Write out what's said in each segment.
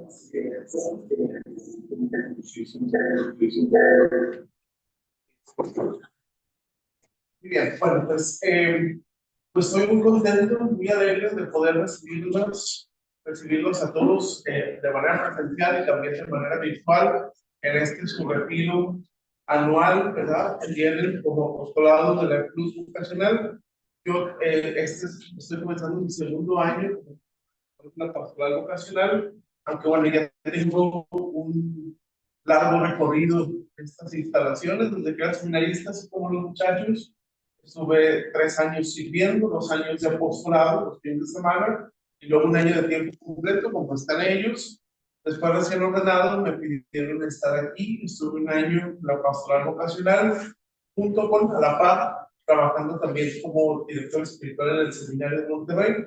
Muy bien, bueno, pues estoy muy contento, muy alegre de poder recibirlos a todos de manera presencial y también de manera virtual en este su retiro anual, ¿verdad? Que tienen como apostolado de la Cruz Vocacional. Yo estoy comenzando mi segundo año con la pastoral vocacional, aunque bueno, ya tengo un largo recorrido en estas instalaciones, donde quedan seminaristas como los muchachos. Estuve 3 años sirviendo, 2 años de apostolado, los fines de semana, y luego un año de tiempo completo, como están ellos. Después de ser ordenado, me pidieron estar aquí. Estuve un año en la pastoral vocacional, junto con a la par, trabajando también como director espiritual en el seminario de Monterrey.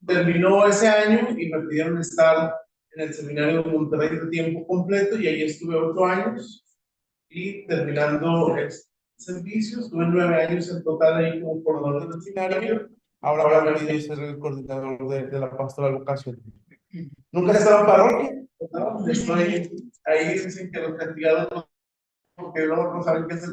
Terminó ese año y me pidieron estar en el seminario de Monterrey de tiempo completo, y ahí estuve 8 años, y terminando el servicio, estuve 9 años en total ahí como coordinador del seminario. Ahora me han pedido ser el coordinador de la pastoral vocacional. Nunca he estado en parroquia, ¿no? Estoy ahí, dicen que los castigados porque luego no saben qué hacer.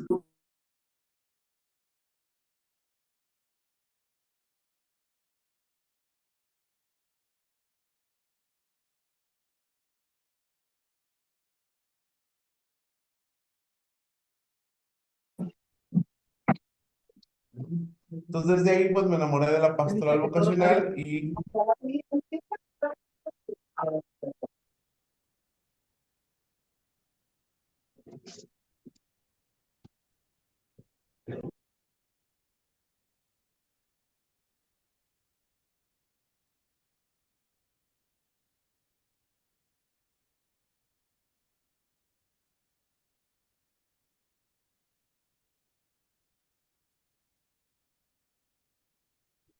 Entonces desde ahí pues me enamoré de la pastoral vocacional y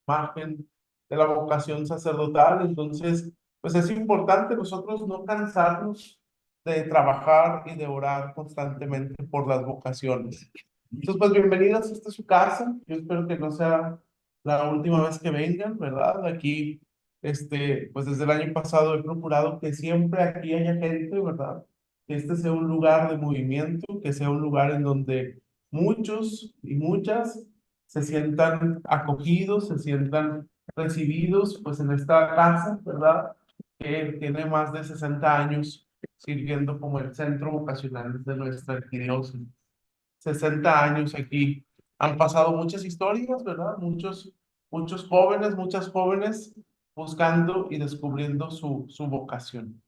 imagen de la vocación sacerdotal. Entonces, pues es importante nosotros no cansarnos de trabajar y de orar constantemente por las vocaciones. Entonces, pues bienvenidos, esta es su casa. Yo espero que no sea la última vez que vengan, ¿verdad? Aquí, pues desde el año pasado he procurado que siempre aquí haya gente, ¿verdad? Que este sea un lugar de movimiento, que sea un lugar en donde muchos y muchas se sientan acogidos, se sientan recibidos, pues en esta casa, ¿verdad? Que tiene más de 60 años sirviendo como el centro vocacional de nuestra arquidiócesis. 60 años aquí. Han pasado muchas historias, ¿verdad? Muchos jóvenes, muchas jóvenes buscando y descubriendo su vocación.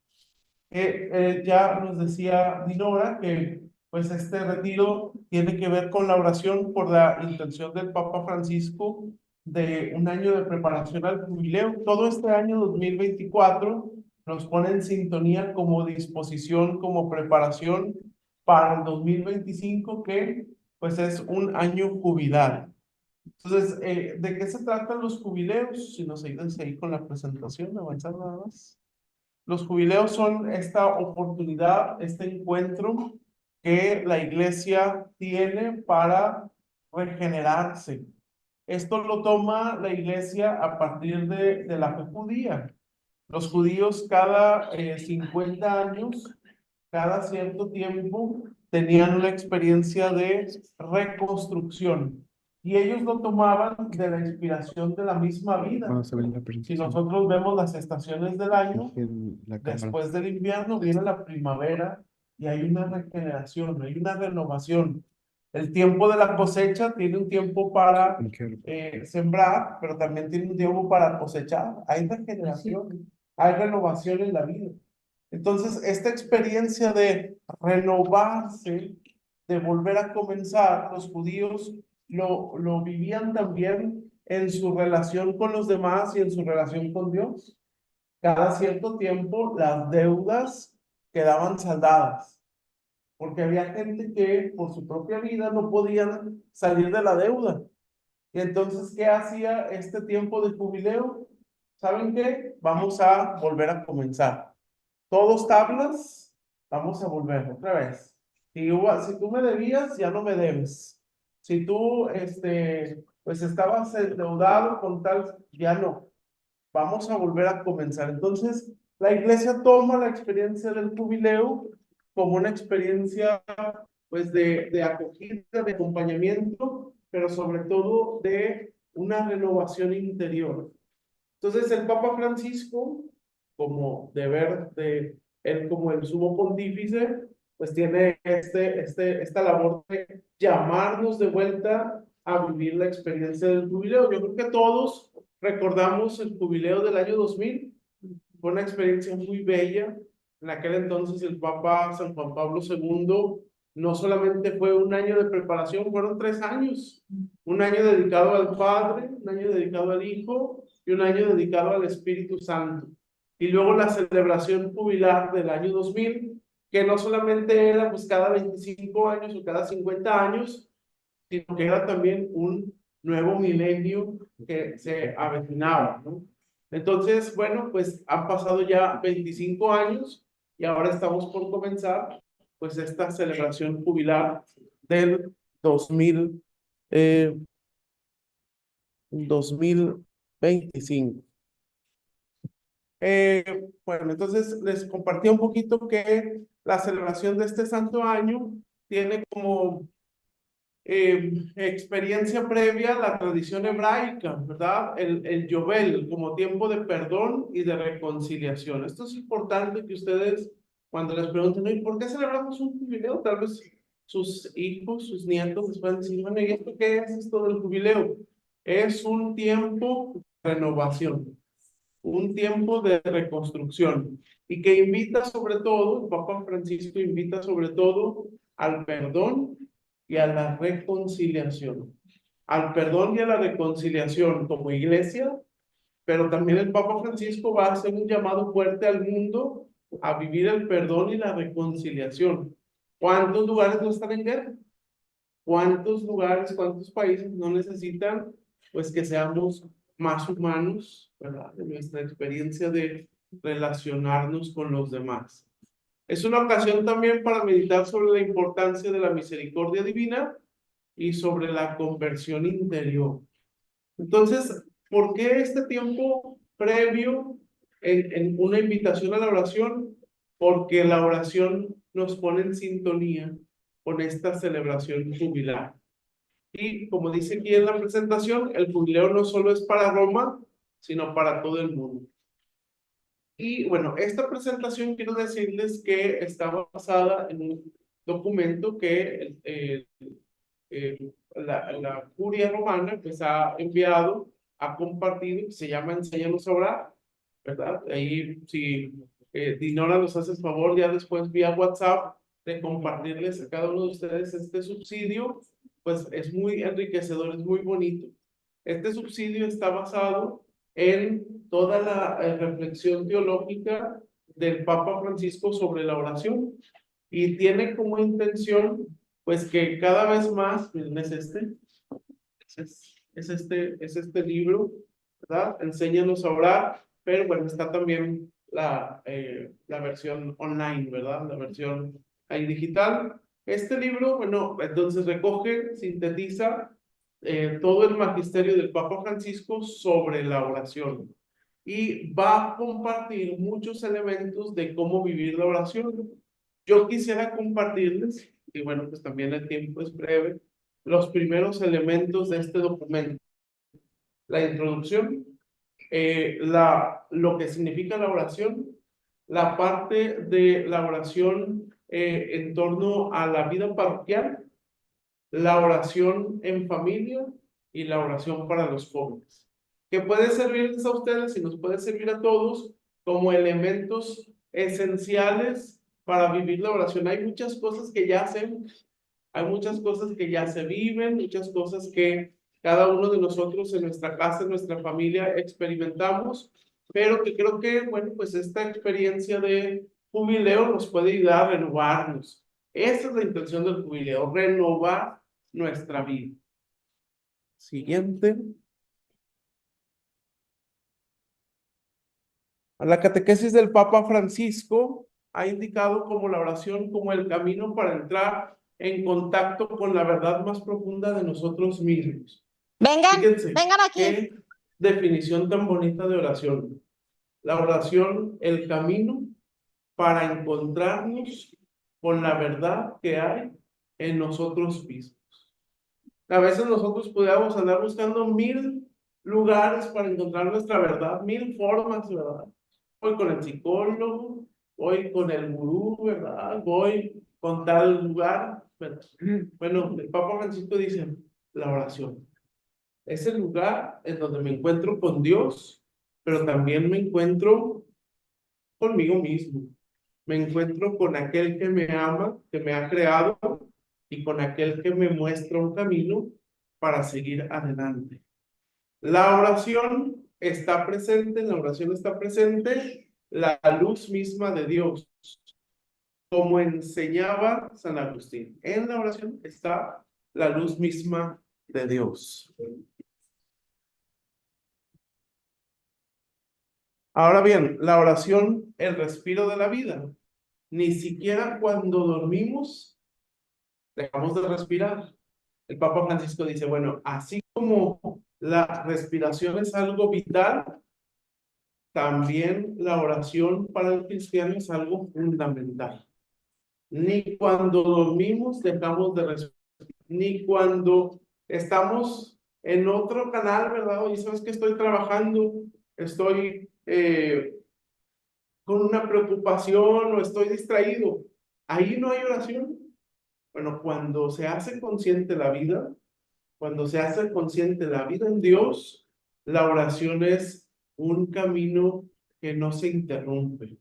Ya nos decía Dinora que pues este retiro tiene que ver con la oración por la intención del Papa Francisco de un año de preparación al jubileo. Todo este año 2024 nos pone en sintonía como disposición, como preparación para el 2025, que pues es un año jubilar. Entonces, ¿de qué se tratan los jubileos? Si nos ayudan ahí con la presentación, avanzar nada más. Los jubileos son esta oportunidad, este encuentro que la iglesia tiene para regenerarse. Esto lo toma la iglesia a partir de la fe judía. Los judíos cada 50 años, cada cierto tiempo, tenían una experiencia de reconstrucción, y ellos lo tomaban de la inspiración de la misma vida. Vamos a ver la Si presentación. nosotros vemos las estaciones del año, La cámara. después del invierno viene la primavera y hay una regeneración, hay una renovación. El tiempo de la cosecha tiene un tiempo para sembrar, pero también tiene un tiempo para cosechar. Hay regeneración, hay renovación en la vida. Entonces, esta experiencia de renovarse, de volver a comenzar, los judíos lo vivían también en su relación con los demás y en su relación con Dios. Cada cierto tiempo las deudas quedaban saldadas, porque había gente que por su propia vida no podían salir de la deuda. Y entonces, ¿qué hacía este tiempo de jubileo? ¿Saben qué? Vamos a volver a comenzar. Todos tablas, vamos a volver otra vez. Si tú me debías, ya no me debes. Si tú, pues estabas endeudado con tal, ya no. Vamos a volver a comenzar. Entonces, La iglesia toma la experiencia del jubileo como una experiencia pues de acogida, de acompañamiento, pero sobre todo de una renovación interior. Entonces el Papa Francisco, como deber de él como el sumo pontífice, pues tiene esta labor de llamarnos de vuelta a vivir la experiencia del jubileo. Yo creo que todos recordamos el jubileo del año 2000. Fue una experiencia muy bella. En aquel entonces el Papa San Juan Pablo II no solamente fue un año de preparación, fueron 3 años. Un año dedicado al Padre, un año dedicado al Hijo y un año dedicado al Espíritu Santo. Y luego la celebración jubilar del año 2000, que no solamente era pues cada 25 años o cada 50 años, sino que era también un nuevo milenio que se avecinaba, ¿no? Entonces, bueno, pues han pasado ya 25 años y ahora estamos por comenzar pues esta celebración jubilar del 2025. Bueno, entonces les compartí un poquito que la celebración de este santo año tiene como experiencia previa a la tradición hebraica, ¿verdad? El Yobel como tiempo de perdón y de reconciliación. Esto es importante que ustedes, cuando les pregunten, ¿y por qué celebramos un jubileo? Tal vez sus hijos, sus nietos les pueden decir, bueno, ¿y esto qué es esto del jubileo? Es un tiempo de renovación, un tiempo de reconstrucción y que invita sobre todo, el Papa Francisco invita sobre todo al perdón y a la reconciliación. Al perdón y a la reconciliación como iglesia, pero también el Papa Francisco va a hacer un llamado fuerte al mundo a vivir el perdón y la reconciliación. ¿Cuántos lugares no están en guerra? ¿Cuántos lugares, cuántos países no necesitan, pues, que seamos más humanos, ¿verdad? En nuestra experiencia de relacionarnos con los demás. Es una ocasión también para meditar sobre la importancia de la misericordia divina y sobre la conversión interior. Entonces, ¿por qué este tiempo previo en una invitación a la oración? Porque la oración nos pone en sintonía con esta celebración jubilar. Y como dice aquí en la presentación, el jubileo no solo es para Roma, sino para todo el mundo. Y bueno, esta presentación quiero decirles que está basada en un documento que la curia romana pues ha enviado, ha compartido, que se llama Enséñanos a orar, ¿verdad? Ahí si Dinora nos hace el favor ya después vía WhatsApp de compartirles a cada uno de ustedes este subsidio, pues es muy enriquecedor, es muy bonito. Este subsidio está basado en toda la reflexión teológica del Papa Francisco sobre la oración y tiene como intención pues que cada vez más, miren, es este libro, ¿verdad? Enséñanos a orar, pero bueno, está también la versión online, ¿verdad? La versión ahí digital. Este libro, bueno, entonces recoge, sintetiza todo el magisterio del Papa Francisco sobre la oración y va a compartir muchos elementos de cómo vivir la oración. Yo quisiera compartirles, y bueno, pues también el tiempo es breve, los primeros elementos de este documento. La introducción, lo que significa la oración, la parte de la oración en torno a la vida parroquial, la oración en familia y la oración para los jóvenes, que puede servirles a ustedes y nos puede servir a todos como elementos esenciales para vivir la oración. Hay muchas cosas que ya hacemos, hay muchas cosas que ya se viven, muchas cosas que cada uno de nosotros en nuestra casa, en nuestra familia experimentamos, pero que creo que, bueno, pues esta experiencia de jubileo nos puede ayudar a renovarnos. Esa es la intención del jubileo, renovar nuestra vida. Siguiente. La catequesis del Papa Francisco ha indicado como la oración como el camino para entrar en contacto con la verdad más profunda de nosotros mismos. Vengan, Fíjense, vengan aquí. qué definición tan bonita de oración. la oración el camino para encontrarnos con la verdad que hay en nosotros mismos. A veces nosotros podríamos andar buscando 1000 lugares para encontrar nuestra verdad, 1000 formas, ¿verdad? Voy con el psicólogo, voy con el gurú, ¿verdad? Voy con tal lugar, ¿verdad? Bueno, el Papa Francisco dice, la oración es el lugar en donde me encuentro con Dios, pero también me encuentro conmigo mismo. Me encuentro con aquel que me ama, que me ha creado, y con aquel que me muestra un camino para seguir adelante. La oración está presente, en la oración está presente la luz misma de Dios, como enseñaba San Agustín. En la oración está la luz misma de Dios. Ahora bien, la oración, el respiro de la vida. Ni siquiera cuando dormimos dejamos de respirar. El Papa Francisco dice, bueno, así como la respiración es algo vital, también la oración para el cristiano es algo fundamental. Ni cuando dormimos dejamos de respirar, ni cuando estamos en otro canal, ¿verdad? Oye, ¿sabes que estoy trabajando? Estoy con una preocupación o estoy distraído. Ahí no hay oración. Bueno, cuando se hace consciente la vida, cuando se hace consciente la vida en Dios, la oración es un camino que no se interrumpe.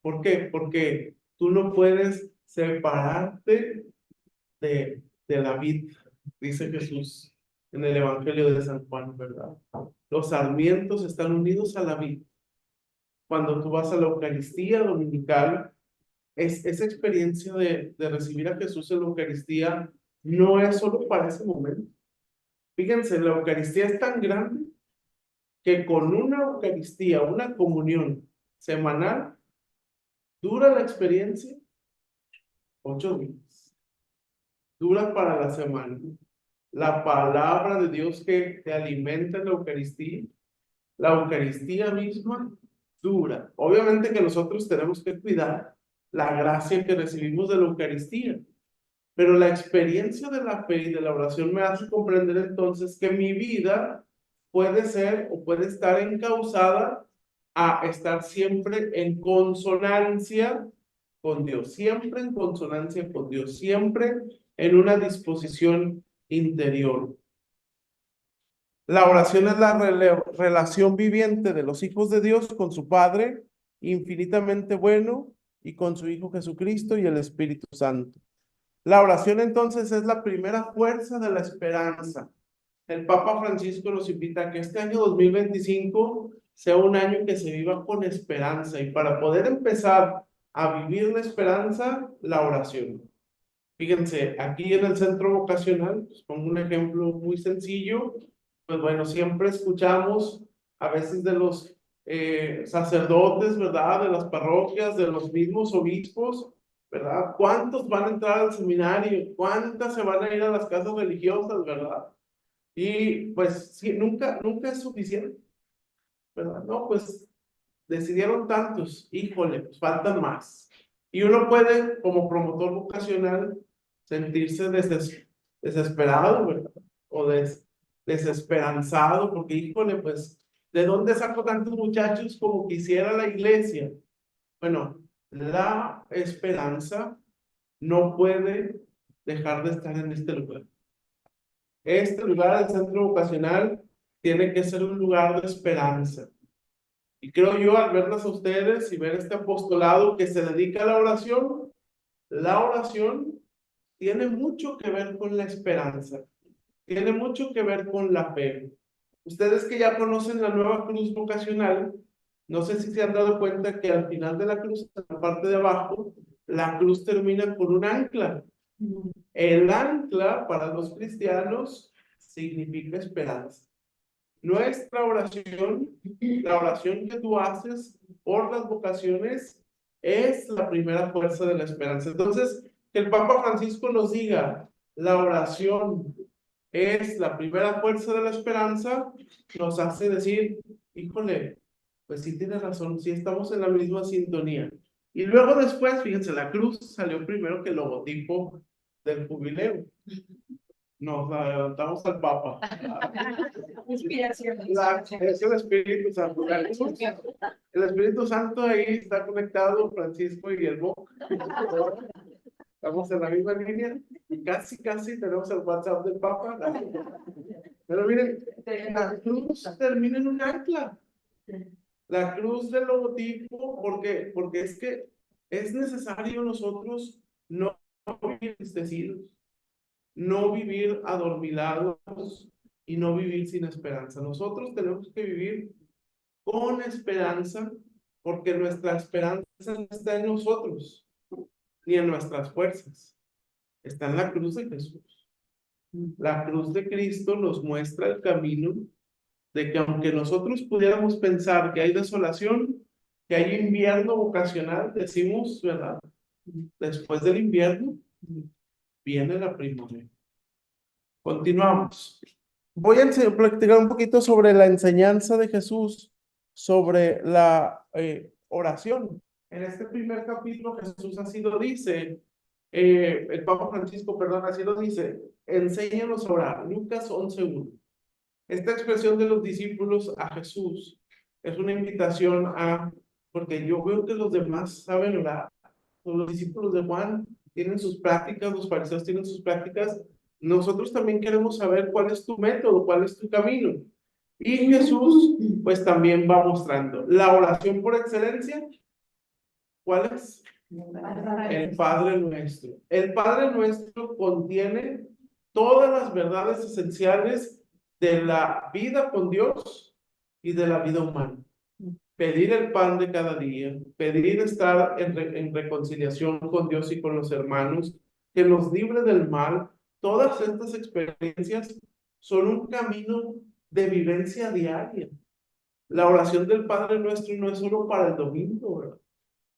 ¿Por qué? Porque tú no puedes separarte de la vid, dice Jesús en el Evangelio de San Juan, ¿verdad? Los sarmientos están unidos a la vid. Cuando tú vas a la Eucaristía dominical, esa experiencia de recibir a Jesús en la Eucaristía no es solo para ese momento. Fíjense, la Eucaristía es tan grande que con una Eucaristía, una comunión semanal, dura la experiencia 8 días. Dura para la semana. La palabra de Dios que te alimenta en la Eucaristía misma dura. Obviamente que nosotros tenemos que cuidar la gracia que recibimos de la Eucaristía, pero la experiencia de la fe y de la oración me hace comprender entonces que mi vida puede ser o puede estar encauzada a estar siempre en consonancia con Dios, siempre en consonancia con Dios, siempre en una disposición interior. La oración es la relación viviente de los hijos de Dios con su Padre, infinitamente bueno, y con su Hijo Jesucristo y el Espíritu Santo. La oración entonces es la primera fuerza de la esperanza. El Papa Francisco nos invita a que este año 2025 sea un año que se viva con esperanza, y para poder empezar a vivir la esperanza, la oración. Fíjense, aquí en el centro vocacional, pues pongo un ejemplo muy sencillo, pues bueno, siempre escuchamos a veces de los sacerdotes, ¿verdad? De las parroquias, de los mismos obispos, ¿verdad? ¿Cuántos van a entrar al seminario? ¿Cuántas se van a ir a las casas religiosas, ¿verdad? Y pues sí, nunca es suficiente, ¿verdad? No, pues decidieron tantos, híjole, pues faltan más. Y uno puede, como promotor vocacional, sentirse desesperado, ¿verdad? O desesperanzado, porque híjole, pues, ¿de dónde saco tantos muchachos como quisiera la iglesia? Bueno, la esperanza no puede dejar de estar en este lugar. Este lugar, el centro vocacional, tiene que ser un lugar de esperanza. Y creo yo, al verlas a ustedes y ver este apostolado que se dedica a la oración tiene mucho que ver con la esperanza, tiene mucho que ver con la fe. Ustedes que ya conocen la nueva cruz vocacional, no sé si se han dado cuenta que al final de la cruz, en la parte de abajo, la cruz termina con un ancla. El ancla para los cristianos significa esperanza. Nuestra oración, la oración que tú haces por las vocaciones, es la primera fuerza de la esperanza. Entonces, que el Papa Francisco nos diga, la oración es la primera fuerza de la esperanza, nos hace decir, híjole, pues sí tiene razón, sí estamos en la misma sintonía. Y luego después, fíjense, la cruz salió primero que el logotipo del jubileo. Nos adelantamos al Papa. Inspiración. Es el Espíritu Santo. El Espíritu Santo ahí está conectado, Francisco y el Boc. Estamos en la misma línea y casi tenemos el WhatsApp del Papa. Pero miren, la cruz termina en un ancla. La cruz del logotipo, ¿por qué? Porque es que es necesario nosotros no vivir entristecidos, no vivir adormilados y no vivir sin esperanza. Nosotros tenemos que vivir con esperanza, porque nuestra esperanza no está en nosotros, ni en nuestras fuerzas. Está en la cruz de Jesús. La cruz de Cristo nos muestra el camino de que aunque nosotros pudiéramos pensar que hay desolación, que hay invierno vocacional, decimos, ¿verdad? Después del invierno viene la primavera. Continuamos. Voy a platicar un poquito sobre la enseñanza de Jesús sobre la oración. En este primer capítulo Jesús así lo dice, el Papa Francisco, perdón, así lo dice, enséñanos a orar, Lucas 11:1. Esta expresión de los discípulos a Jesús es una invitación a, porque yo veo que los demás saben orar, los discípulos de Juan tienen sus prácticas, los fariseos tienen sus prácticas, nosotros también queremos saber cuál es tu método, cuál es tu camino. Y Jesús pues también va mostrando la oración por excelencia. ¿Cuál es? El Padre Nuestro. El Padre Nuestro contiene todas las verdades esenciales de la vida con Dios y de la vida humana. Pedir el pan de cada día, pedir estar en reconciliación con Dios y con los hermanos, que nos libre del mal. Todas estas experiencias son un camino de vivencia diaria. La oración del Padre Nuestro no es solo para el domingo, ¿verdad?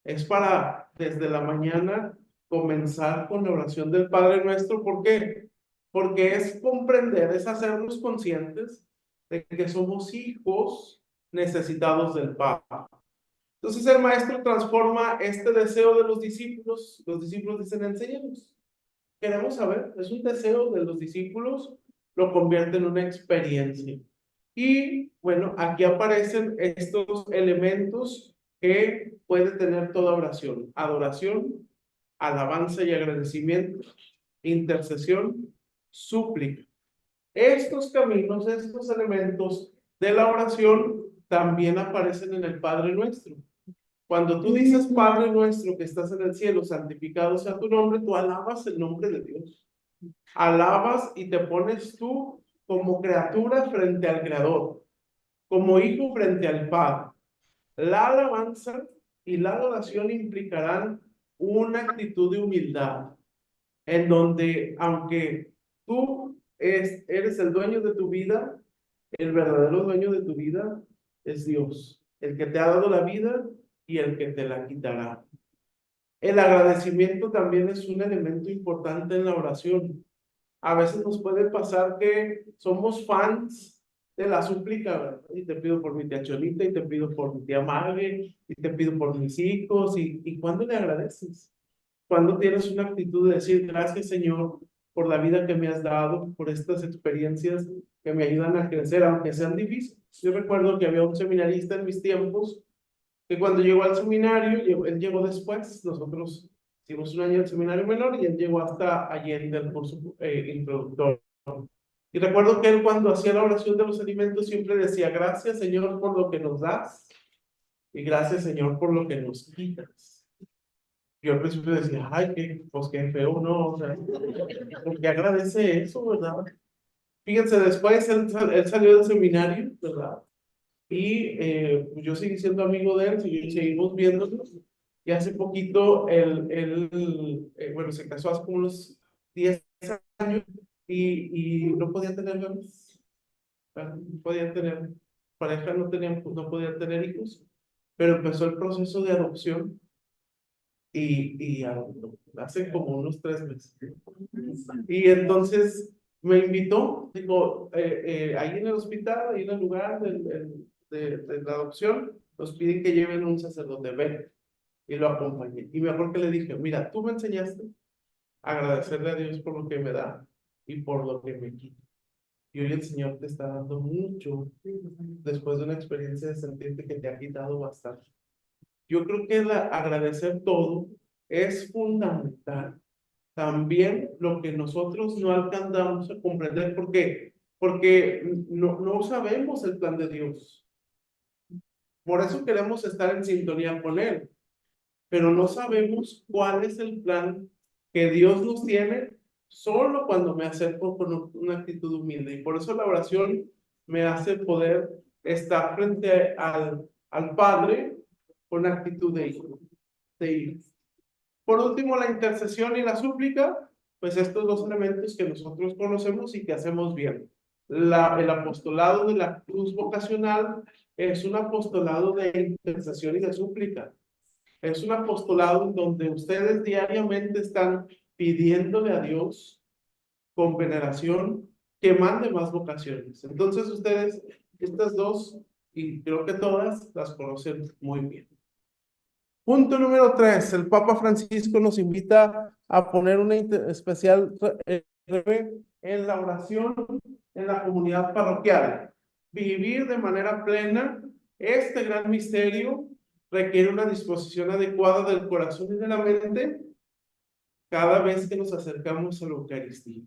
Es para desde la mañana comenzar con la oración del Padre Nuestro. ¿Por qué? Porque es comprender, es hacernos conscientes de que somos hijos necesitados del Padre. Entonces el maestro transforma este deseo de los discípulos dicen, enséñanos. Queremos saber, es un deseo de los discípulos, lo convierte en una experiencia. Y bueno, aquí aparecen estos elementos que puede tener toda oración: adoración, alabanza y agradecimiento, intercesión, súplica. Estos caminos, estos elementos de la oración también aparecen en el Padre Nuestro. Cuando tú dices Padre Nuestro que estás en el cielo, santificado sea tu nombre, tú alabas el nombre de Dios. Alabas y te pones tú como criatura frente al Creador, como hijo frente al Padre. La alabanza y la adoración implicarán una actitud de humildad, en donde aunque tú eres el dueño de tu vida, el verdadero dueño de tu vida es Dios, el que te ha dado la vida y el que te la quitará. El agradecimiento también es un elemento importante en la oración. A veces nos puede pasar que somos fans de la súplica, ¿verdad? Y te pido por mi tía Cholita, y te pido por mi tía Maggie, y te pido por mis hijos, y ¿cuándo le agradeces? Cuando tienes una actitud de decir, gracias Señor por la vida que me has dado, por estas experiencias que me ayudan a crecer, aunque sean difíciles. Yo recuerdo que había un seminarista en mis tiempos, que cuando llegó al seminario, él llegó después, nosotros hicimos un año del seminario menor, y él llegó hasta Allende, el curso introductorio. Y recuerdo que él, cuando hacía la oración de los alimentos, siempre decía, gracias Señor por lo que nos das, y gracias Señor por lo que nos quitas. Yo al principio decía, ay, pues qué feo, ¿no? O sea, porque agradece eso, ¿verdad? Fíjense, después él salió del seminario, ¿verdad? Y yo seguí siendo amigo de él, seguimos viéndonos. Y hace poquito bueno, se casó hace como unos 10 años, y no podía tener bebés, ¿verdad? No podía tener pareja, no podía tener hijos, pero empezó el proceso de adopción, y adoptó hace como unos 3 meses. Y entonces me invitó, digo, ahí en el hospital, ahí en el lugar de la adopción, nos piden que lleven un sacerdote, ven, y lo acompañé. Y mejor que le dije, mira, tú me enseñaste a agradecerle a Dios por lo que me da y por lo que me quita. Y hoy el Señor te está dando mucho después de una experiencia de sentirte que te ha quitado bastante. Yo creo que agradecer todo es fundamental. También lo que nosotros no alcanzamos a comprender, ¿por qué? Porque no sabemos el plan de Dios. Por eso queremos estar en sintonía con Él, pero no sabemos cuál es el plan que Dios nos tiene solo cuando me acerco con una actitud humilde. Y por eso la oración me hace poder estar frente al Padre con actitud de hijo. Por último, la intercesión y la súplica, pues estos dos elementos que nosotros conocemos y que hacemos bien. El apostolado de la cruz vocacional es un apostolado de intercesión y de súplica. Es un apostolado en donde ustedes diariamente están pidiéndole a Dios con veneración que mande más vocaciones. Entonces ustedes, estas dos, y creo que todas, las conocen muy bien. Punto número 3. El Papa Francisco nos invita a poner una especial en la oración en la comunidad parroquial. Vivir de manera plena este gran misterio requiere una disposición adecuada del corazón y de la mente cada vez que nos acercamos a la Eucaristía.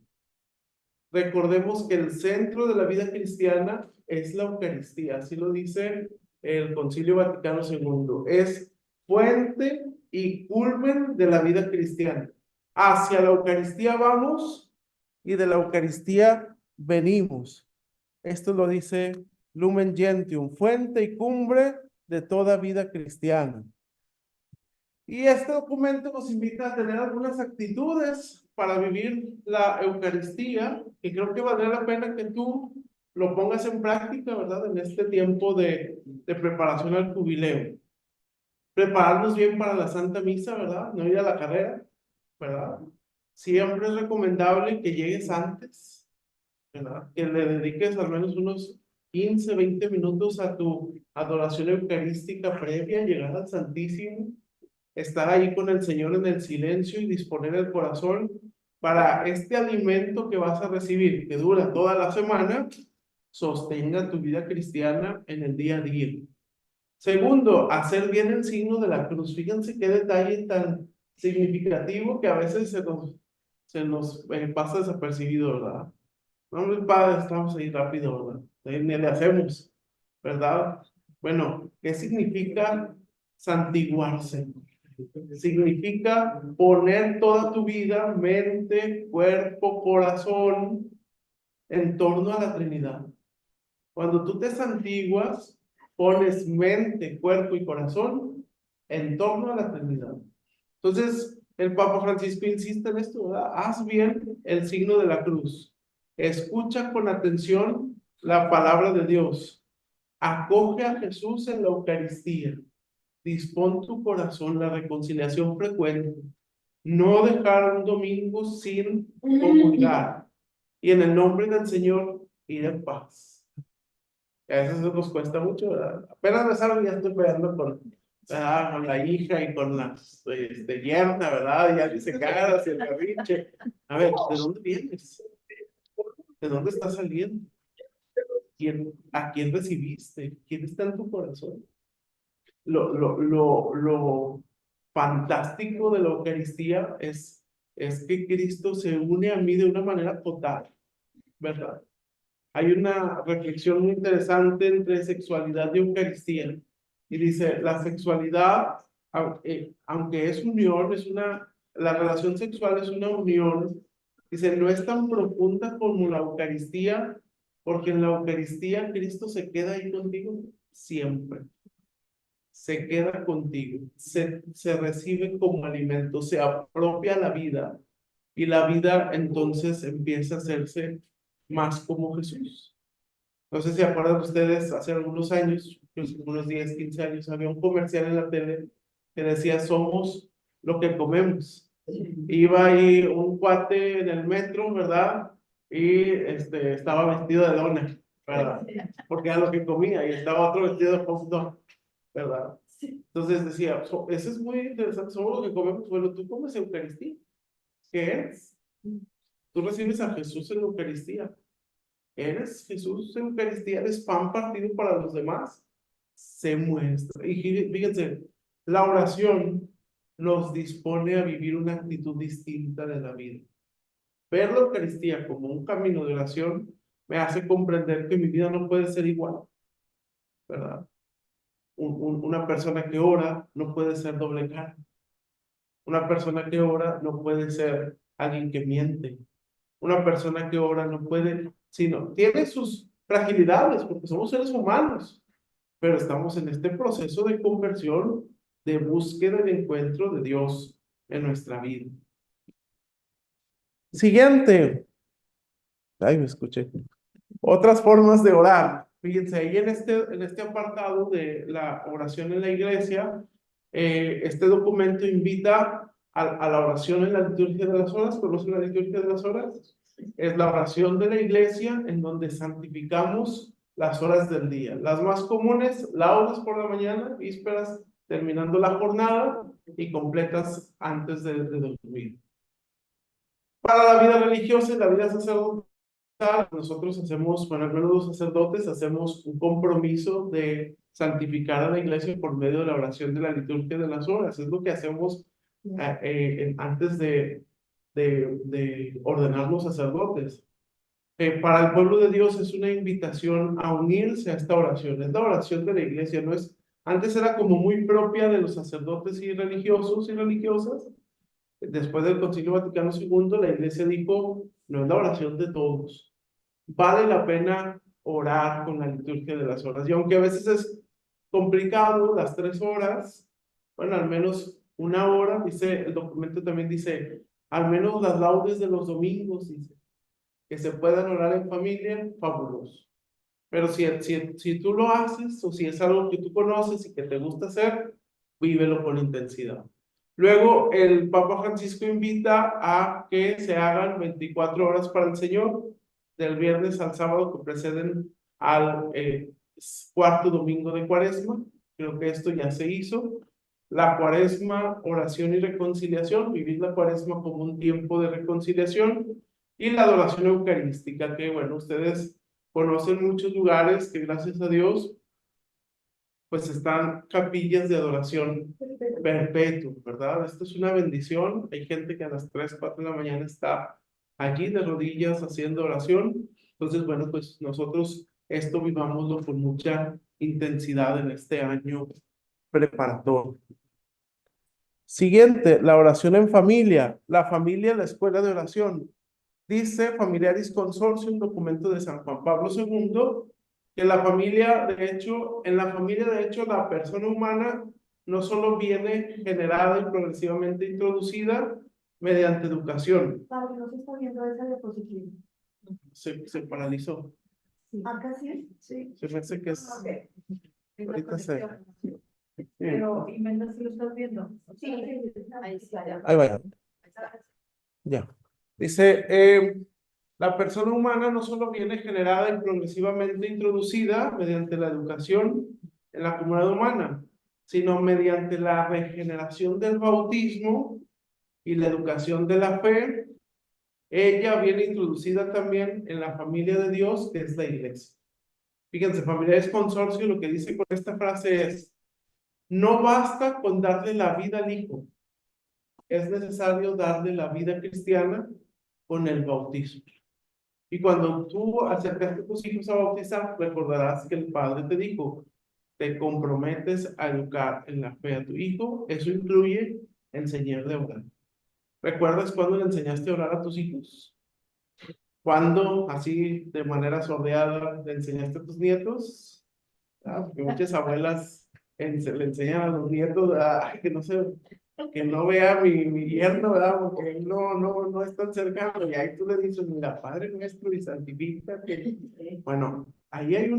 Recordemos que el centro de la vida cristiana es la Eucaristía, así lo dice el Concilio Vaticano II. Es fuente y culmen de la vida cristiana. Hacia la Eucaristía vamos y de la Eucaristía venimos. Esto lo dice Lumen Gentium, fuente y cumbre de toda vida cristiana. Y este documento nos invita a tener algunas actitudes para vivir la Eucaristía, y creo que valdría la pena que tú lo pongas en práctica, ¿verdad? En este tiempo de preparación al jubileo. Prepararnos bien para la Santa Misa, ¿verdad? No ir a la carrera, ¿verdad? Siempre es recomendable que llegues antes, ¿verdad? Que le dediques al menos unos 15, 20 minutos a tu adoración eucarística previa, llegar al Santísimo, estar ahí con el Señor en el silencio y disponer el corazón para este alimento que vas a recibir, que dura toda la semana, sostenga tu vida cristiana en el día a día. Segundo, hacer bien el signo de la cruz. Fíjense qué detalle tan significativo que a veces se nos pasa desapercibido, ¿verdad? No, mi padre, estamos ahí rápido, ¿verdad? Ni le hacemos, ¿verdad? Bueno, ¿qué significa santiguarse? Significa poner toda tu vida, mente, cuerpo, corazón, en torno a la Trinidad. Cuando tú te santiguas, pones mente, cuerpo y corazón en torno a la Trinidad. Entonces, el Papa Francisco insiste en esto, ¿verdad? Haz bien el signo de la cruz. Escucha con atención la palabra de Dios. Acoge a Jesús en la Eucaristía. Dispón tu corazón, la reconciliación frecuente. No dejar un domingo sin comulgar. Y en el nombre del Señor, ir en paz. A veces nos cuesta mucho, ¿verdad? Apenas me salgo y ya estoy peleando con la hija y con la yerna, ¿verdad? Ya dice caras y el berrinche. A ver, ¿de dónde vienes? ¿De dónde estás saliendo? ¿A quién recibiste? ¿Quién está en tu corazón? Lo fantástico de la Eucaristía es que Cristo se une a mí de una manera total, ¿verdad? Hay una reflexión muy interesante entre sexualidad y Eucaristía. Y dice, la sexualidad, aunque es unión, la relación sexual es una unión, dice, no es tan profunda como la Eucaristía, porque en la Eucaristía Cristo se queda ahí contigo siempre. Se queda contigo, se recibe como alimento, se apropia la vida, y la vida entonces empieza a hacerse más como Jesús. No sé si acuerdan ustedes, hace algunos años, unos 10, 15 años, había un comercial en la tele que decía, somos lo que comemos. Iba ahí un cuate en el metro, ¿verdad? Y estaba vestido de dona, ¿verdad? Porque era lo que comía, y estaba otro vestido de hot dog, ¿verdad? Sí. Entonces decía, eso es muy interesante, somos lo que comemos. Bueno, ¿tú comes Eucaristía? ¿Qué es? Tú recibes a Jesús en la Eucaristía. ¿Eres Jesús en Eucaristía? ¿Eres pan partido para los demás? Se muestra. Y fíjense, la oración nos dispone a vivir una actitud distinta de la vida. Ver la Eucaristía como un camino de oración me hace comprender que mi vida no puede ser igual, ¿verdad? Una persona que ora no puede ser doble cara. Una persona que ora no puede ser alguien que miente. Una persona que ora no puede, sino tiene sus fragilidades, porque somos seres humanos, pero estamos en este proceso de conversión, de búsqueda y de encuentro de Dios en nuestra vida. Siguiente. Ay, me escuché. Otras formas de orar. Fíjense, ahí en este apartado de la oración en la iglesia, este documento invita a la oración en la liturgia de las horas. ¿Conocen la liturgia de las horas? Es la oración de la iglesia en donde santificamos las horas del día. Las más comunes, laudes por la mañana, vísperas terminando la jornada y completas antes de dormir. Para la vida religiosa y la vida sacerdotal, nosotros hacemos, bueno, al menos los sacerdotes, hacemos un compromiso de santificar a la iglesia por medio de la oración de la liturgia de las horas. Es lo que hacemos antes de ordenarnos sacerdotes. Para el pueblo de Dios es una invitación a unirse a esta oración. Es la oración de la iglesia, no es, antes era como muy propia de los sacerdotes y religiosos y religiosas. Después del Concilio Vaticano II, la iglesia dijo, no es la oración de todos. Vale la pena orar con la liturgia de las horas. Y aunque a veces es complicado, las 3 horas, bueno, al menos 1 hora, dice, el documento también dice, al menos las laudes de los domingos, dice, que se puedan orar en familia, fabuloso. Pero si tú lo haces, o si es algo que tú conoces y que te gusta hacer, vívelo con intensidad. Luego, el Papa Francisco invita a que se hagan 24 horas para el Señor, del viernes al sábado que preceden al cuarto domingo de Cuaresma. Creo que esto ya se hizo. La Cuaresma, oración y reconciliación, vivir la Cuaresma como un tiempo de reconciliación. Y la adoración eucarística, que bueno, ustedes conocen muchos lugares que gracias a Dios pues están capillas de adoración perpetua, ¿verdad? Esto es una bendición. Hay gente que a las 3, 4 de la mañana está allí de rodillas haciendo oración. Entonces, bueno, pues nosotros esto vivámoslo con mucha intensidad en este año preparatorio. Siguiente, la oración en familia. La familia, la escuela de oración. Dice Familiaris Consortium, un documento de San Juan Pablo II, que la familia, de hecho, en la familia, de hecho, la persona humana no solo viene generada y progresivamente introducida mediante educación. Padre, no se está viendo esa diapositiva. Se paralizó. Sí. ¿Acá sí? Sí. Se me hace que es... Okay. Ahorita se... Pero, Imelda, ¿sí lo estás viendo? Sí, ahí está. Ya. Ahí vaya. Ya. Dice, la persona humana no solo viene generada y progresivamente introducida mediante la educación en la comunidad humana, sino mediante la regeneración del bautismo y la educación de la fe. Ella viene introducida también en la familia de Dios, que es la iglesia. Fíjense, Familiares Consorcio, lo que dice con esta frase es, no basta con darle la vida al hijo, es necesario darle la vida cristiana con el bautismo. Y cuando tú acercaste a tus hijos a bautizar, recordarás que el padre te dijo, te comprometes a educar en la fe a tu hijo. Eso incluye enseñarle a orar. ¿Recuerdas cuándo le enseñaste a orar a tus hijos? ¿Cuándo, así de manera sordeada, le enseñaste a tus nietos? Porque muchas abuelas le enseñan a los nietos que no se... que no vea mi yerno, ¿verdad? Porque no es tan cercano. Y ahí tú le dices, mira, Padre nuestro y santifícate. Bueno, ahí hay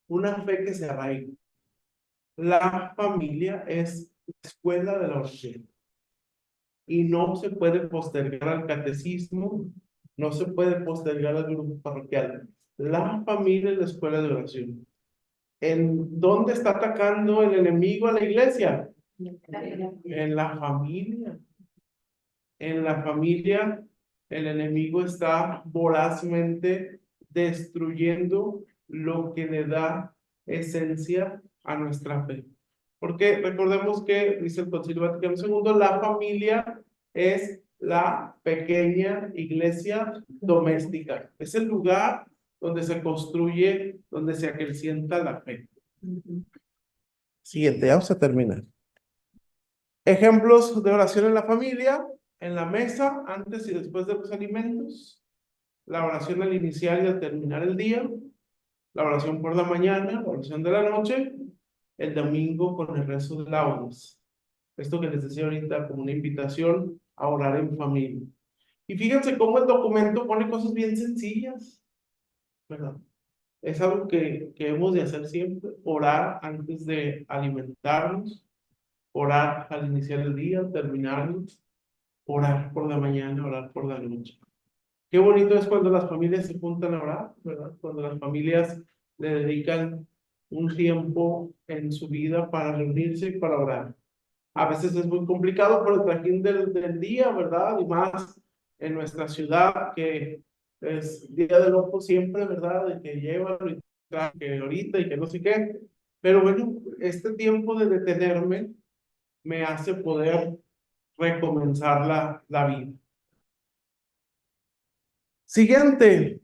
una fe que se arraiga. La familia es la escuela de la oración. Y no se puede postergar al catecismo, no se puede postergar al grupo parroquial. La familia es la escuela de oración. ¿En dónde está atacando el enemigo a la iglesia? En la familia. En la familia, el enemigo está vorazmente destruyendo lo que le da esencia a nuestra fe. Porque recordemos que, dice el Concilio Vaticano II, la familia es la pequeña iglesia doméstica. Es el lugar donde se construye, donde se acrecienta la fe. Siguiente, ya vamos a terminar. Ejemplos de oración en la familia, en la mesa, antes y después de los alimentos, la oración al iniciar y al terminar el día, la oración por la mañana, la oración de la noche, el domingo con el rezo de laudes. Esto que les decía ahorita como una invitación a orar en familia. Y fíjense cómo el documento pone cosas bien sencillas, ¿verdad? Es algo que hemos de hacer siempre, orar antes de alimentarnos, orar al iniciar el día, terminarlo, orar por la mañana, orar por la noche. Qué bonito es cuando las familias se juntan a orar, ¿verdad? Cuando las familias le dedican un tiempo en su vida para reunirse y para orar. A veces es muy complicado por el trajín del día, ¿verdad? Y más en nuestra ciudad, que es día de loco siempre, ¿verdad? De que llevan, que ahorita y que no sé qué. Pero bueno, este tiempo de detenerme me hace poder recomenzar la vida. Siguiente,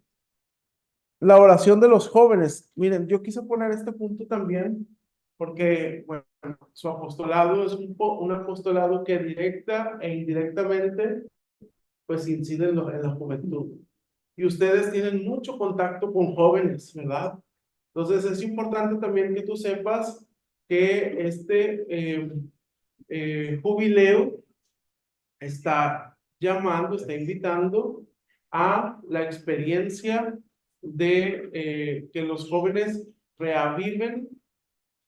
la oración de los jóvenes. Miren, yo quise poner este punto también porque, bueno, su apostolado es un apostolado que directa e indirectamente, pues incide en la juventud. Y ustedes tienen mucho contacto con jóvenes, ¿verdad? Entonces es importante también que tú sepas que este jubileo está llamando, está invitando a la experiencia de que los jóvenes reaviven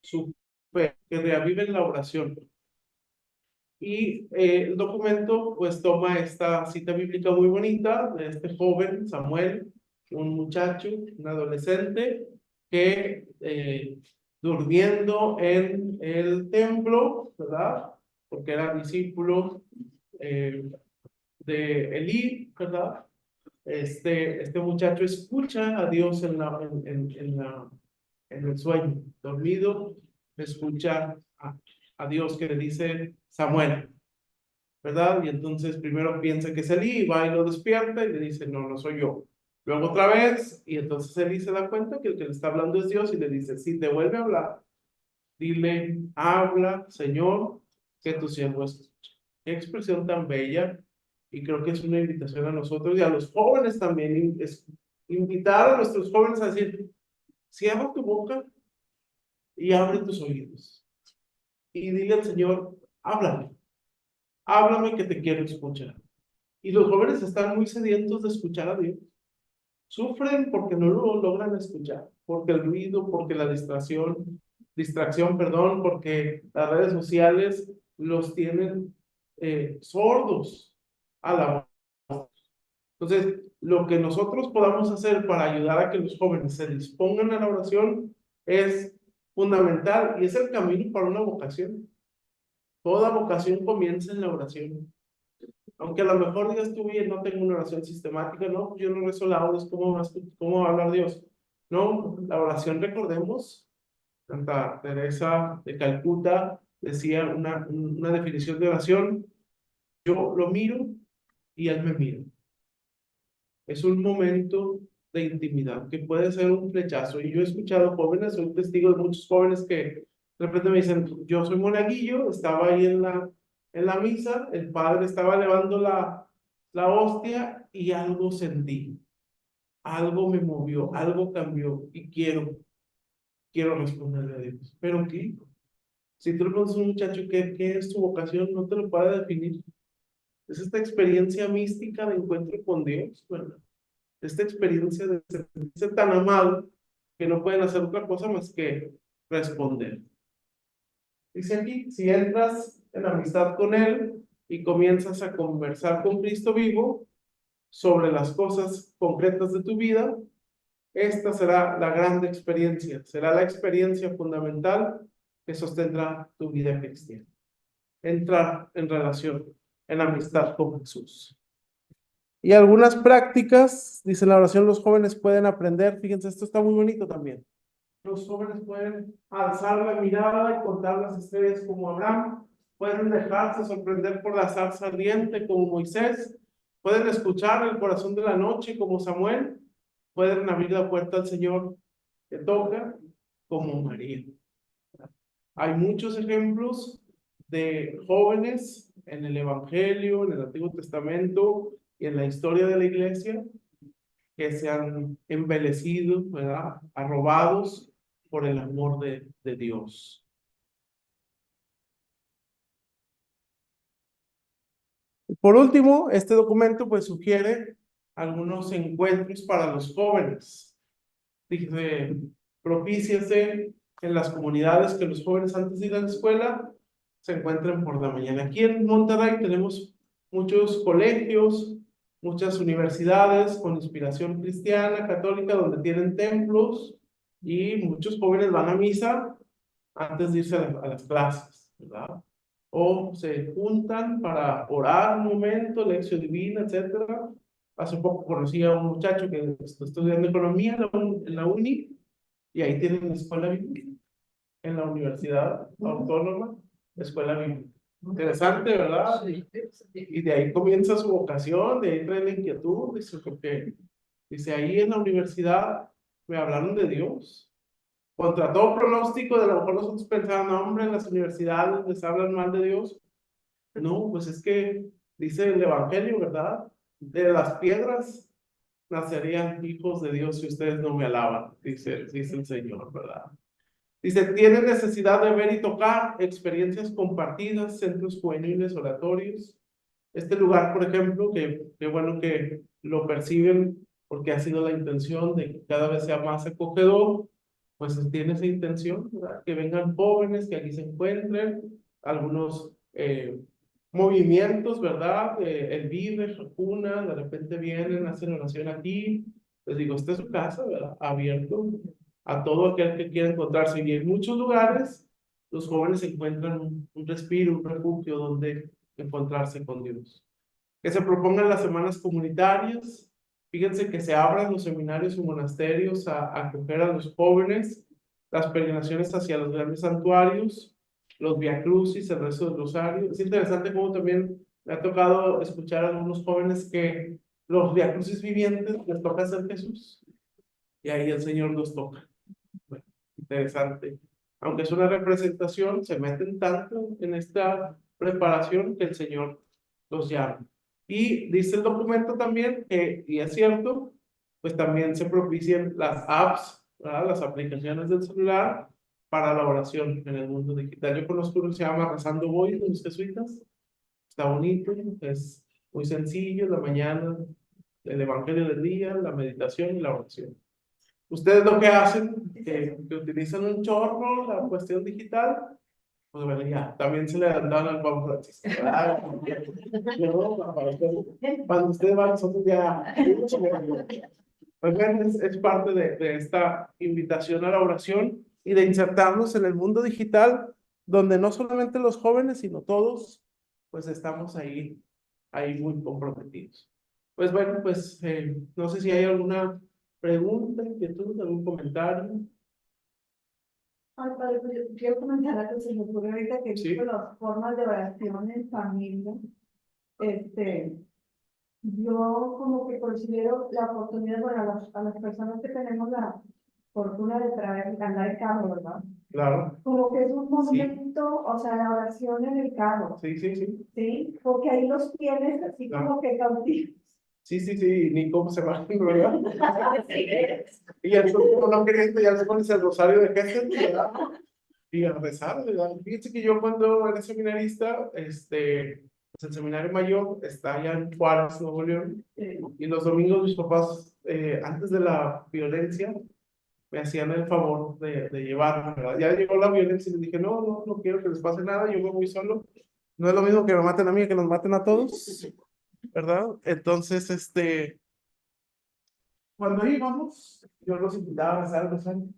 su fe, que reaviven la oración. Y el documento pues toma esta cita bíblica muy bonita de este joven Samuel, un muchacho, un adolescente que durmiendo en el templo, ¿verdad? Porque era discípulo de Elí, ¿verdad? Este muchacho escucha a Dios en el sueño, dormido, escucha a Dios que le dice Samuel, ¿verdad? Y entonces primero piensa que es Elí, y va y lo despierta y le dice, no, no soy yo. Luego otra vez, y entonces Elí se da cuenta que el que le está hablando es Dios y le dice, si te vuelve a hablar, dile, habla, Señor, que tu siervo escucha. Qué expresión tan bella, y creo que es una invitación a nosotros y a los jóvenes también, es invitar a nuestros jóvenes a decir, cierra tu boca y abre tus oídos. Y dile al Señor, háblame, háblame que te quiero escuchar. Y los jóvenes están muy sedientos de escuchar a Dios. Sufren porque no lo logran escuchar, porque el ruido, porque la distracción, perdón, porque las redes sociales los tienen sordos a la voz. Entonces, lo que nosotros podamos hacer para ayudar a que los jóvenes se dispongan a la oración es fundamental y es el camino para una vocación. Toda vocación comienza en la oración. Aunque a lo mejor digas tú, bien, no tengo una oración sistemática, no, yo no rezo laudes, ¿cómo va a hablar Dios? No, la oración, recordemos, Santa Teresa de Calcuta decía una definición de oración, yo lo miro y él me mira. Es un momento de intimidad que puede ser un flechazo. Y yo he escuchado jóvenes, soy testigo de muchos jóvenes que de repente me dicen, yo soy monaguillo, estaba ahí en la misa, el padre estaba elevando la hostia y algo sentí, algo me movió, algo cambió y quiero responderle a Dios. ¿Pero qué? Si tú le preguntas a un muchacho qué es su vocación, no te lo puede definir. Es esta experiencia mística de encuentro con Dios, ¿verdad? Esta experiencia de sentirse tan amado que no pueden hacer otra cosa más que responder. Dice aquí, si entras en amistad con Él y comienzas a conversar con Cristo vivo sobre las cosas concretas de tu vida, esta será la gran experiencia, será la experiencia fundamental que sostendrá tu vida cristiana. Entrar en relación, en amistad con Jesús. Y algunas prácticas, dice la oración, los jóvenes pueden aprender. Fíjense, esto está muy bonito también. Los jóvenes pueden alzar la mirada y contar las estrellas como Abraham, pueden dejarse sorprender por la zarza ardiente como Moisés, pueden escuchar el corazón de la noche como Samuel, pueden abrir la puerta al Señor que toca como María. Hay muchos ejemplos de jóvenes en el Evangelio, en el Antiguo Testamento y en la historia de la iglesia que se han embelecido, ¿verdad? Arrobados por el amor de Dios. Por último, este documento pues sugiere algunos encuentros para los jóvenes. Dice, propíciese en las comunidades que los jóvenes antes de ir a la escuela se encuentren por la mañana. Aquí en Monterrey tenemos muchos colegios, muchas universidades con inspiración cristiana, católica, donde tienen templos y muchos jóvenes van a misa antes de irse a las clases, ¿verdad? O se juntan para orar un momento, lección divina, etcétera. Hace poco conocí a un muchacho que está estudiando economía en la uni y ahí tienen la escuela bíblica en la Universidad Autónoma, escuela bíblica. Interesante, ¿verdad? Y de ahí comienza su vocación, de ahí trae la inquietud, dice, porque dice, ahí en la universidad me hablaron de Dios. Contra todo pronóstico, de a lo mejor nosotros pensaban, no, hombre, en las universidades les hablan mal de Dios. No, pues es que dice el Evangelio, ¿verdad? De las piedras nacerían hijos de Dios si ustedes no me alaban, dice el Señor, ¿verdad? Dice, tiene necesidad de ver y tocar experiencias compartidas, centros juveniles, oratorios. Este lugar, por ejemplo, que bueno que lo perciben porque ha sido la intención de que cada vez sea más acogedor, pues tiene esa intención, ¿verdad? Que vengan jóvenes, que aquí se encuentren, algunos movimientos, ¿verdad? El Vive, Jacuna, de repente vienen, hacen oración aquí. Les digo, esta es su casa, ¿verdad? Abierto a todo aquel que quiera encontrarse. Y en muchos lugares, los jóvenes encuentran un respiro, un refugio donde encontrarse con Dios. Que se propongan las semanas comunitarias. Fíjense que se abran los seminarios y monasterios a acoger a los jóvenes, las peregrinaciones hacia los grandes santuarios, los viacrucis, el rezo del rosario. Es interesante cómo también me ha tocado escuchar a algunos jóvenes que los viacrucis vivientes les toca hacer Jesús. Y ahí el Señor nos toca. Bueno, interesante. Aunque es una representación, se meten tanto en esta preparación que el Señor los llama. Y dice el documento también que, y es cierto, pues también se propician las apps, ¿verdad? Las aplicaciones del celular para la oración en el mundo digital. Yo conozco uno que se llama Rezando Voy de los jesuitas. Está bonito, es muy sencillo, la mañana, el evangelio del día, la meditación y la oración. Ustedes lo que hacen, que utilizan un chorro, la cuestión digital, pues bueno, ya, también se le dan al Papa Francisco. Cuando ustedes van, nosotros ya. Pues bueno, es parte de esta invitación a la oración y de insertarnos en el mundo digital, donde no solamente los jóvenes, sino todos, pues estamos ahí muy comprometidos. Pues bueno, pues no sé si hay alguna pregunta, inquietud, algún comentario. Ay, padre, pues yo quiero comentar algo que se me ocurre ahorita que Sí. dijo las formas de oración en familia. Yo como que considero la oportunidad, bueno, a las personas que tenemos la fortuna de traer, andar en carro, ¿verdad? Claro. Como que es un momento, o sea, la oración en el carro, Sí, sí, sí. ¿sí? Porque ahí los tienes así como que cautivos. Sí, sí, sí, ni cómo se va, ¿verdad? Y ya como no queriendo, ya le pones el rosario de Gesed, ¿verdad? Y a rezar, ¿verdad? Fíjense que yo cuando era seminarista, pues el seminario mayor está allá en Juárez, Nuevo León, y los domingos mis papás, antes de la violencia, me hacían el favor de llevarme, ¿verdad? Ya llegó la violencia y les dije, no quiero que les pase nada, yo me voy solo. No es lo mismo que me maten a mí que nos maten a todos, ¿verdad? Entonces, cuando íbamos, yo los invitaba a rezar el rosario.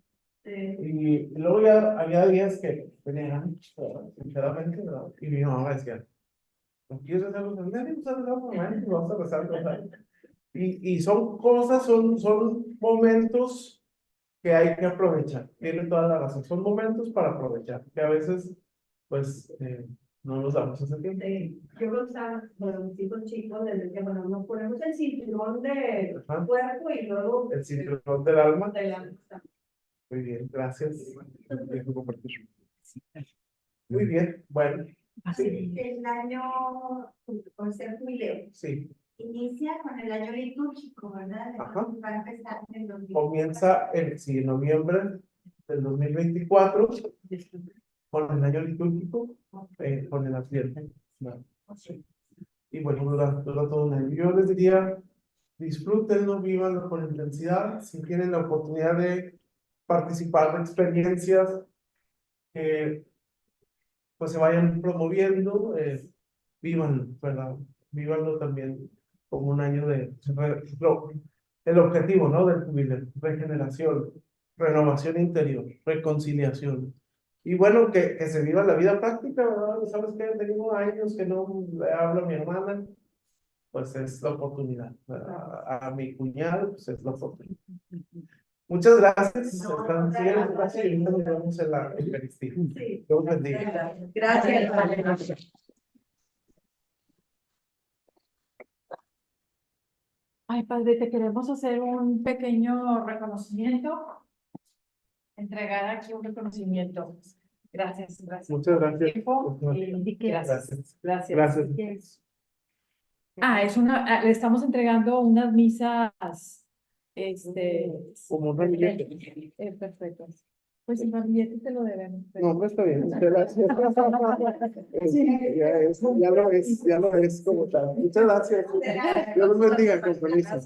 Sí. Y luego ya había días que venían, sinceramente, ¿verdad? Y mi mamá decía, ¿no quieres rezar los rosarios? Vamos a rezar los rosarios. Y son cosas, son momentos que hay que aprovechar. Tiene toda la razón. Son momentos para aprovechar, que a veces, pues, no nos damos ese tiempo. Yo pensaba, bueno, mis hijos chicos, les decía, bueno, nos ponemos el cinturón de Ajá. cuerpo y luego El cinturón del alma. de la... Muy bien, gracias. Dejo compartir. Muy bien, bueno. Sí, El año, por ser jubileo, sí. inicia con el año litúrgico, ¿verdad? Ajá. Va a empezar en el 2000. Comienza en noviembre del 2024 con el año litúrgico, con el Adviento. Sí. Y bueno, dura todo un año. Yo les diría, disfrútenlo, vívanlo con intensidad. Si tienen la oportunidad de participar de experiencias que pues se vayan promoviendo, vívanlo, ¿verdad? Vívanlo también como un año de el objetivo, ¿no? Del jubileo, regeneración, renovación interior, reconciliación. Y bueno, que se viva la vida práctica, ¿verdad? ¿Sabes qué? Tengo años que no le hablo a mi hermana, pues es la oportunidad. A mi cuñado, pues es la oportunidad. Muchas gracias. Gracias y nos vemos en la Eucaristía. Sí. Dios bendiga. Gracias. Ay, padre, te queremos hacer un pequeño reconocimiento. Entregar aquí un reconocimiento. Gracias, gracias. Muchas por tu gracias. tiempo y gracias. Gracias. Gracias. Gracias. Le estamos entregando unas misas, Como un ramillete. perfecto. Pues el ramillete te lo debemos. No, no está bien. Gracias. Ya lo es como tal. Muchas gracias. Dios los bendiga, con permiso.